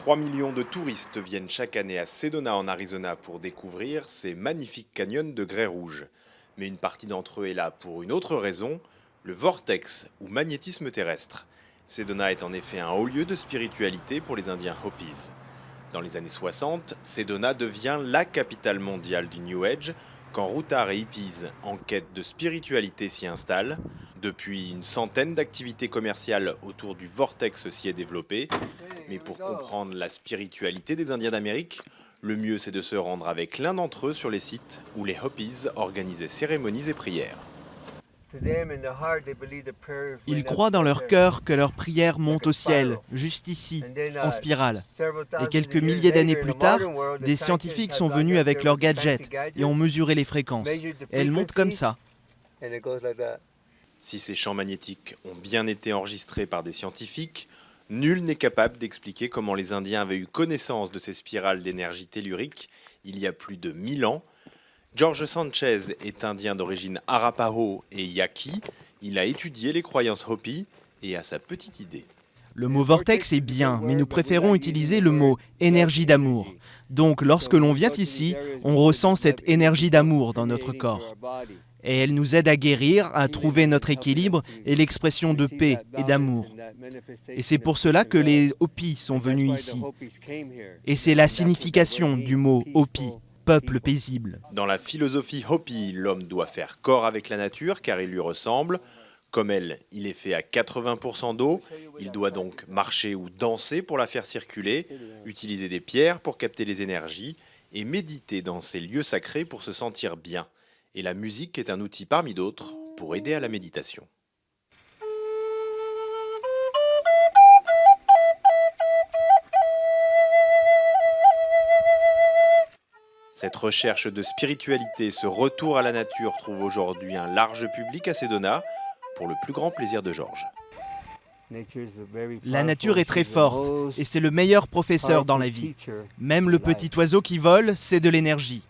3 millions de touristes viennent chaque année à Sedona en Arizona pour découvrir ces magnifiques canyons de grès rouge. Mais une partie d'entre eux est là pour une autre raison, le vortex ou magnétisme terrestre. Sedona est en effet un haut lieu de spiritualité pour les Indiens Hopis. Dans les années 60, Sedona devient la capitale mondiale du New Age quand routards et hippies en quête de spiritualité s'y installent. Depuis, une centaine d'activités commerciales autour du vortex s'y est développée. Mais pour comprendre la spiritualité des Indiens d'Amérique, le mieux c'est de se rendre avec l'un d'entre eux sur les sites où les Hopis organisaient cérémonies et prières. Ils croient dans leur cœur que leurs prières montent au ciel, juste ici, en spirale. Et quelques milliers d'années plus tard, des scientifiques sont venus avec leurs gadgets et ont mesuré les fréquences. Et elles montent comme ça. Si ces champs magnétiques ont bien été enregistrés par des scientifiques, nul n'est capable d'expliquer comment les Indiens avaient eu connaissance de ces spirales d'énergie tellurique il y a plus de 1000 ans. George Sanchez est indien d'origine Arapaho et Yaqui. Il a étudié les croyances Hopi et a sa petite idée. Le mot vortex est bien, mais nous préférons utiliser le mot énergie d'amour. Donc lorsque l'on vient ici, on ressent cette énergie d'amour dans notre corps. Et elle nous aide à guérir, à trouver notre équilibre et l'expression de paix et d'amour. Et c'est pour cela que les Hopis sont venus ici. Et c'est la signification du mot Hopi, peuple paisible. Dans la philosophie Hopi, l'homme doit faire corps avec la nature car il lui ressemble. Comme elle, il est fait à 80% d'eau. Il doit donc marcher ou danser pour la faire circuler, utiliser des pierres pour capter les énergies et méditer dans ces lieux sacrés pour se sentir bien. Et la musique est un outil parmi d'autres pour aider à la méditation. Cette recherche de spiritualité, ce retour à la nature trouve aujourd'hui un large public à Sedona, pour le plus grand plaisir de George. La nature est très forte et c'est le meilleur professeur dans la vie. Même le petit oiseau qui vole, c'est de l'énergie.